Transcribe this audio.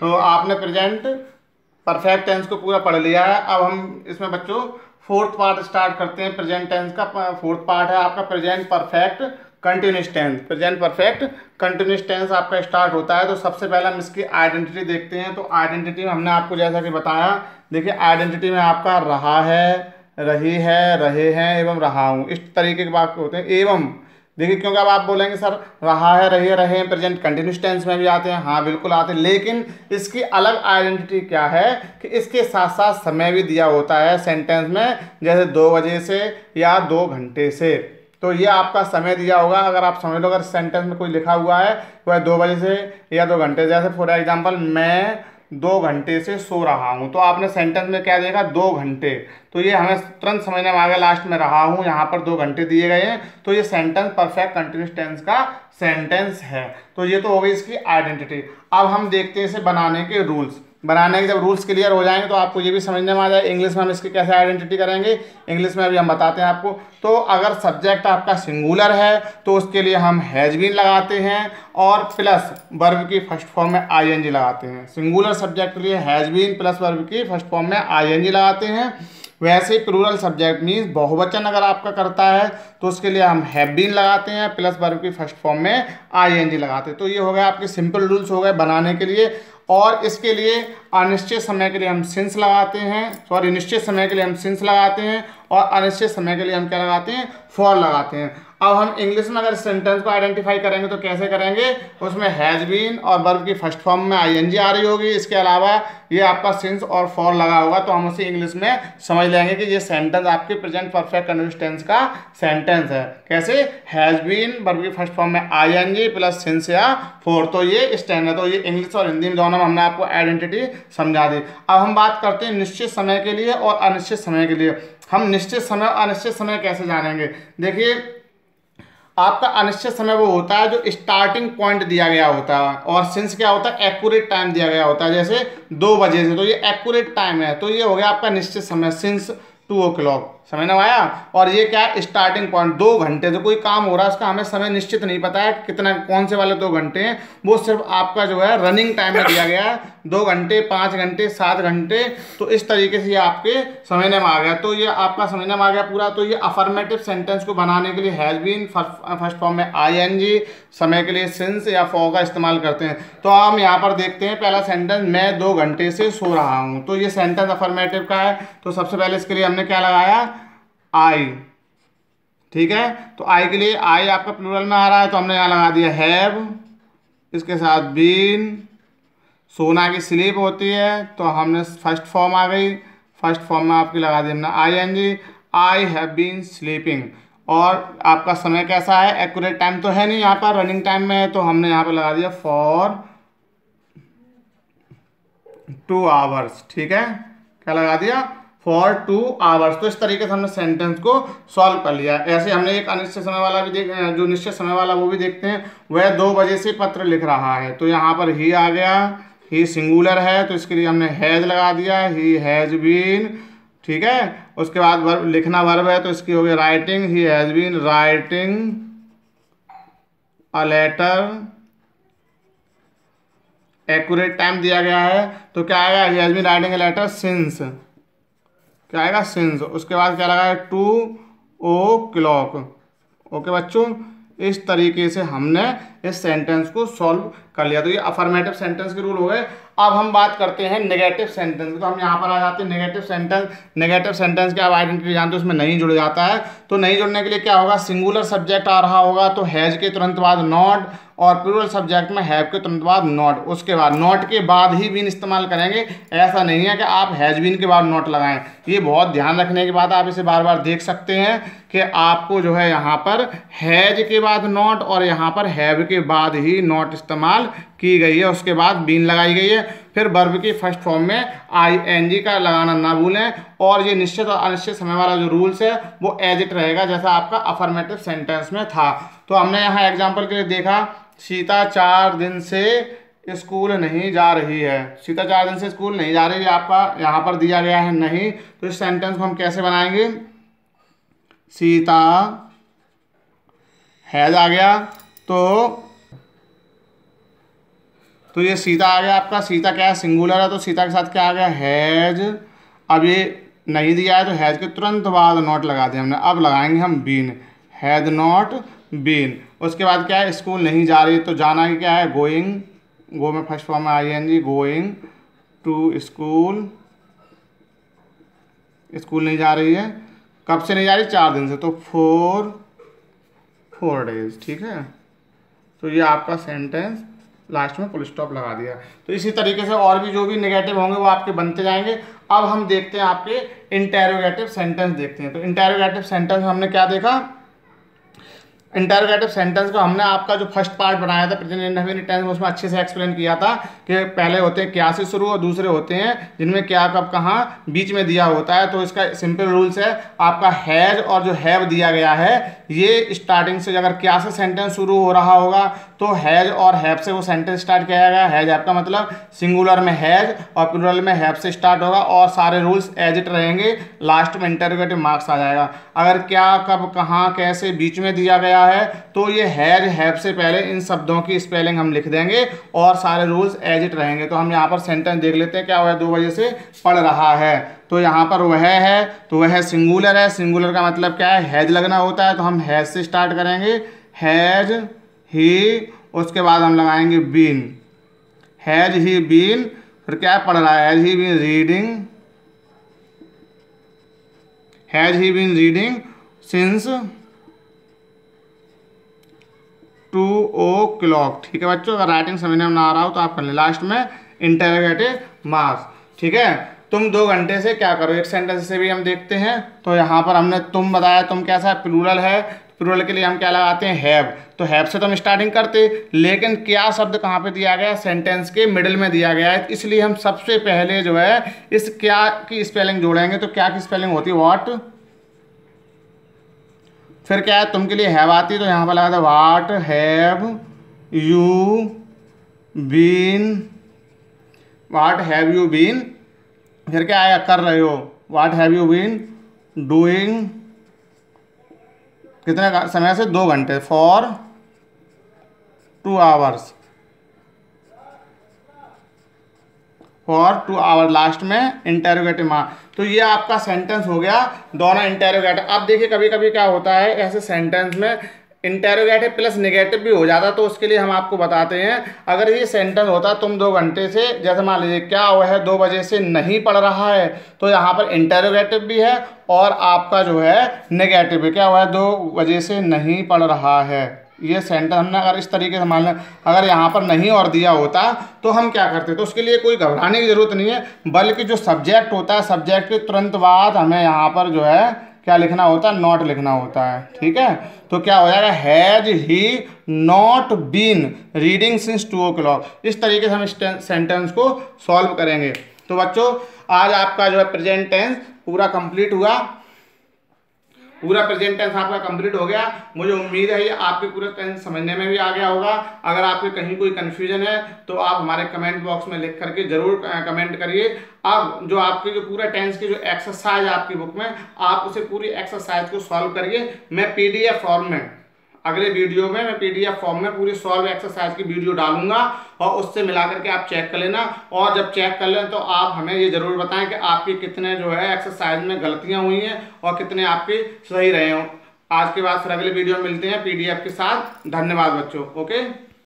तो आपने present perfect tense को पूरा पढ़ लिया है। अब हम इसमें बच्चों फोर्थ पार्ट स्टार्ट करते हैं। प्रेजेंट टेंस का फोर्थ पार्ट है आपका present perfect continuous tense. Present perfect continuous tense आपका स्टार्ट होता है। तो सबसे पहले हम इसकी आइडेंटिटी देखते हैं। तो आइडेंटिटी में हमने आपको जैसा कि बताया, देखिए आइडेंटिटी में आपका रहा है, रही है, रहे हैं एवं रहा हूँ, इस तरीके के वाक्य होते हैं। एवं देखिए, क्योंकि अब आप बोलेंगे सर रहा है, रही है, रहे हैं प्रेजेंट कंटिन्यूस टेंस में भी आते हैं। हाँ बिल्कुल आते हैं, लेकिन इसकी अलग आइडेंटिटी क्या है कि इसके साथ साथ समय भी दिया होता है सेंटेंस में, जैसे 2 बजे से या 2 घंटे से। तो ये आपका समय दिया होगा। अगर आप समझ लो, अगर सेंटेंस में कोई लिखा हुआ है वह 2 बजे से या 2 घंटे, जैसे फॉर एग्जाम्पल मैं 2 घंटे से सो रहा हूँ, तो आपने सेंटेंस में क्या देखा, 2 घंटे। तो ये हमें तुरंत समझने में आ गया, लास्ट में रहा हूँ, यहाँ पर 2 घंटे दिए गए हैं, तो ये सेंटेंस परफेक्ट कंटिन्यूस टेंस का सेंटेंस है। तो ये तो हो गई इसकी आइडेंटिटी। अब हम देखते हैं इसे बनाने के रूल्स। बनाने के जब रूल्स क्लियर हो जाएंगे तो आपको ये भी समझने में आ जाए इंग्लिश में हम इसकी कैसे आइडेंटिटी करेंगे। इंग्लिश में अभी हम बताते हैं आपको। तो अगर सब्जेक्ट आपका सिंगुलर है तो उसके लिए हम हैज बीन लगाते हैं और प्लस वर्ब की फर्स्ट फॉर्म में आईएनजी लगाते हैं। सिंगुलर सब्जेक्ट के लिए हैज बीन प्लस वर्ब की फर्स्ट फॉर्म में आईएनजी लगाते हैं। वैसे प्लूरल सब्जेक्ट मीन्स बहुवचन अगर आपका करता है तो उसके लिए हम हैव बीन लगाते हैं प्लस वर्ब की फर्स्ट फॉर्म में आईएनजी लगाते हैं। तो ये हो गया आपके सिंपल रूल्स हो गए बनाने के लिए। और इसके लिए अनिश्चित समय के लिए हम सिंस लगाते हैं, सॉरी निश्चित समय के लिए हम सिंस लगाते हैं, और अनिश्चित समय के लिए हम क्या लगाते हैं, फॉर लगाते हैं। अब हम इंग्लिश में अगर सेंटेंस को आइडेंटिफाई करेंगे तो कैसे करेंगे, उसमें हैज बीन और वर्ब की फर्स्ट फॉर्म में आईएनजी आ रही होगी, इसके अलावा ये आपका सिंस और फॉर लगा होगा, तो हम उसे इंग्लिश में समझ लेंगे कि ये सेंटेंस आपके प्रेजेंट परफेक्ट कंटिन्यूअस टेंस का सेंटेंस है। कैसे, हैज बीन वर्ब की फर्स्ट फॉर्म में आईएनजी प्लस सिंस या फॉर, तो ये स्टैंड है। तो ये इंग्लिश और हिंदी में दोनों में हमने आपको आइडेंटिटी समझा दी। अब हम बात करते हैं निश्चित समय के लिए और अनिश्चित समय के लिए। हम निश्चित समय और अनिश्चित समय कैसे जानेंगे। देखिए, आपका अनिश्चित समय वो होता है जो स्टार्टिंग पॉइंट दिया गया होता है, और सिंस क्या होता है, एक्यूरेट टाइम दिया गया होता है, जैसे 2 बजे से, तो ये एक्यूरेट टाइम है, तो ये हो गया आपका निश्चित समय, सिंस 2 o'clock, समझ में आया। और ये क्या है, स्टार्टिंग पॉइंट 2 घंटे, तो कोई काम हो रहा है उसका हमें समय निश्चित नहीं पता है कितना, कौन से वाले 2 घंटे हैं, वो सिर्फ आपका जो है रनिंग टाइम में दिया गया है, 2 घंटे, 5 घंटे, 7 घंटे। तो इस तरीके से ये आपके समझने में आ गया। तो ये आपका समझने में आ गया पूरा। तो ये अफर्मेटिव सेंटेंस को बनाने के लिए हैज बीन फर्स्ट फॉर्म में आईएनजी, समय के लिए सिंस या फॉर का इस्तेमाल करते हैं। तो हम यहाँ पर देखते हैं पहला सेंटेंस, मैं 2 घंटे से सो रहा हूँ, तो ये सेंटेंस अफर्मेटिव का है। तो सबसे पहले इसके लिए हमने क्या लगाया, आई, ठीक है। तो आई के लिए आई आपका प्लूरल में आ रहा है, तो हमने यहाँ लगा दिया हैव, इसके साथ बीन, सोना की स्लीप होती है, तो हमने फर्स्ट फॉर्म आ गई, फर्स्ट फॉर्म में आपकी लगा दी हमने ING, I have been sleeping. और आपका समय कैसा है, एक्यूरेट टाइम तो है नहीं यहाँ पर, रनिंग टाइम में है, तो हमने यहाँ पर लगा दिया फॉर 2 hours, ठीक है। क्या लगा दिया, फॉर 2 hours। तो इस तरीके से हमने सेंटेंस को सॉल्व कर लिया। ऐसे हमने एक अनिश्चित समय वाला भी जो निश्चित समय वाला वो भी देखते हैं। वह 2 बजे से पत्र लिख रहा है, तो यहाँ पर ही आ गया, ही सिंगुलर है, तो इसके लिए हमने हैज लगा दिया, ही हैज बीन, ठीक है। उसके बाद वर्ब, लिखना वर्ब है, तो इसकी हो गई writing, he has been writing a letter, accurate time दिया गया है, तो क्या आएगा, he has been writing a letter since, क्या आएगा, सिंस। उसके बाद क्या लगा है, 2 o'clock। ओके बच्चों, इस तरीके से हमने इस सेंटेंस को सॉल्व कर लिया। तो ये अफर्मेटिव सेंटेंस के रूल हो गए। अब हम बात करते हैं नेगेटिव सेंटेंस। तो हम यहाँ पर आ जाते हैं नेगेटिव सेंटेंस। नेगेटिव सेंटेंस की आप आइडेंटिटी जानते हो, उसमें नहीं जुड़ जाता है। तो नहीं जुड़ने के लिए क्या होगा, सिंगुलर सब्जेक्ट आ रहा होगा तो हैज के तुरंत बाद नॉट, और प्लूरल सब्जेक्ट में हैव के तुरंत बाद नॉट, उसके बाद नॉट के बाद ही बीन इस्तेमाल करेंगे। ऐसा नहीं है कि आप हैज बीन के बाद नॉट लगाएं। ये बहुत ध्यान रखने की बात है, आप इसे बार बार देख सकते हैं कि आपको जो है यहाँ पर हैज के बाद नॉट और यहाँ पर हैव के बाद ही नॉट इस्तेमाल की गई है, उसके बाद बीन लगाई गई है। फिर वर्ब की फर्स्ट फॉर्म में आईएनजी का लगाना ना भूलें। और ये निश्चित और अनिश्चित समय वाला जो रूल्स है वो एज इट रहेगा जैसा आपका अफर्मेटिव सेंटेंस में था। तो हमने यहाँ एग्जाम्पल के लिए देखा, सीता 4 दिन से स्कूल नहीं जा रही है। सीता 4 दिन से स्कूल नहीं जा रही है, आपका यहाँ पर दिया गया है नहीं। तो इस सेंटेंस को हम कैसे बनाएंगे, सीता हैज आ गया, तो तो ये सीता आ गया आपका। सीता क्या है, सिंगुलर है, तो सीता के साथ क्या आ गया, हैज। अब ये नहीं दिया है तो हैज के तुरंत बाद नॉट लगा दिया हमने। अब लगाएंगे हम बीन, हैज नॉट बीन। उसके बाद क्या है, स्कूल नहीं जा रही, तो जाना ही क्या है, गोइंग। गो में फर्स्ट फॉर्म में ING, going to school. School नहीं जा रही है, कब से नहीं जा रही, 4 दिन से, तो 4 डेज। ठीक है, तो ये आपका सेंटेंस लास्ट में फुल स्टॉप लगा दिया। तो इसी तरीके से और भी जो भी नेगेटिव होंगे वो आपके बनते जाएंगे। अब हम देखते हैं आपके इंटेरोगेटिव सेंटेंस देखते हैं। तो इंटेरोगेटिव सेंटेंस हमने क्या देखा, इंटेरोगेटिव सेंटेंस को हमने आपका जो फर्स्ट पार्ट बनाया था प्रेजेंट इंडेफिनिट टेंस में, उसमें अच्छे से एक्सप्लेन किया था कि पहले होते हैं क्या से शुरू और दूसरे होते हैं जिनमें क्या कब कहाँ बीच में दिया होता है। तो इसका सिंपल रूल्स है, आपका हैज और जो हैव दिया गया है ये स्टार्टिंग से अगर क्या से सेंटेंस शुरू हो रहा होगा तो हैज और हैव से वो सेंटेंस स्टार्ट किया जाएगा। हैज हैव का मतलब सिंगुलर में हैज और प्लूरल में हैव से स्टार्ट होगा और सारे रूल्स एज इट रहेंगे। लास्ट में इंटरोगेटिव मार्क्स आ जाएगा। अगर क्या कब कहाँ कैसे बीच में दिया गया है तो ये हैज हैव से पहले इन शब्दों की स्पेलिंग हम लिख देंगे और सारे रूल्स एज इट रहेंगे। तो हम यहाँ पर सेंटेंस देख लेते हैं क्या वह 2 बजे से पढ़ रहा है। तो यहाँ पर वह है, तो वह सिंगुलर है। सिंगुलर का मतलब क्या है, हैज लगना होता है, तो हम हैज से स्टार्ट करेंगे, हैज ही, उसके बाद हम लगाएंगे बीन, हैज ही बीन। फिर क्या पढ़ रहा है, has he been reading, has he been reading since 2 o'clock। ठीक है बच्चों, अगर राइटिंग समझने में ना आ रहा हो तो आप कर लें। लास्ट में इंटरोगेटिव मार्क्स। ठीक है, तुम 2 घंटे से क्या करो, एक सेंटेंस से भी हम देखते हैं। तो यहाँ पर हमने तुम बताया, तुम कैसा है, प्लूरल है, प्लूरल के लिए हम क्या लगाते हैं, हैव। तो हैव से तो हम स्टार्टिंग करते, लेकिन क्या शब्द कहाँ पे दिया गया है, सेंटेंस के मिडिल में दिया गया है, इसलिए हम सबसे पहले जो है इस क्या की स्पेलिंग जोड़ेंगे। तो क्या की स्पेलिंग होती है, व्हाट। फिर क्या है, तुम के लिए हैव आती है, तो यहाँ पर लगा था what have you been, what have you been. फिर क्या आया, कर रहे हो, what have you been doing, कितने समय से, 2 घंटे, for 2 hours, for 2 hours। Last में इंटेरोगेटिव मार्क। तो ये आपका सेंटेंस हो गया, दोनों इंटेरोगेटिव। अब देखिए कभी कभी क्या होता है ऐसे सेंटेंस में इंटेरोगेटिव प्लस नेगेटिव भी हो जाता, तो उसके लिए हम आपको बताते हैं। अगर ये सेंटेंस होता तुम 2 घंटे से, जैसे मान लीजिए क्या वह 2 बजे से नहीं पढ़ रहा है, तो यहाँ पर इंटेरोगेटिव भी है और आपका जो है नेगेटिव है, क्या वह 2 बजे से नहीं पढ़ रहा है। ये सेंटेंस हमने अगर इस तरीके से मान लें, अगर यहाँ पर नहीं और दिया होता तो हम क्या करते, तो उसके लिए कोई घबराने की जरूरत नहीं है, बल्कि जो सब्जेक्ट होता है सब्जेक्ट के तुरंत बाद हमें यहाँ पर जो है क्या लिखना होता है, नॉट लिखना होता है। ठीक है, तो क्या हो जाएगा, has he not been reading since 2 o'clock। इस तरीके से हम इस सेंटेंस को सॉल्व करेंगे। तो बच्चों आज आपका जो है प्रेजेंट टेंस पूरा कंप्लीट हुआ, पूरा प्रेजेंट टेंस आपका कंप्लीट हो गया। मुझे उम्मीद है ये आपके पूरे टेंस समझने में भी आ गया होगा। अगर आपके कहीं कोई कन्फ्यूजन है तो आप हमारे कमेंट बॉक्स में लिख करके जरूर कमेंट करिए। अब जो आपकी जो पूरा टेंस की जो एक्सरसाइज आपकी बुक में, आप उसे पूरी एक्सरसाइज को सॉल्व करिए। मैं PDF फॉर्म में अगले वीडियो में मैं PDF फॉर्म में पूरी सॉल्व एक्सरसाइज की वीडियो डालूंगा और उससे मिला करके आप चेक कर लेना। और जब चेक कर लें तो आप हमें ये जरूर बताएं कि आपकी कितने जो है एक्सरसाइज में गलतियां हुई हैं और कितने आपके सही रहे हों। आज के बाद फिर अगले वीडियो में मिलते हैं PDF के साथ। धन्यवाद बच्चों। ओके।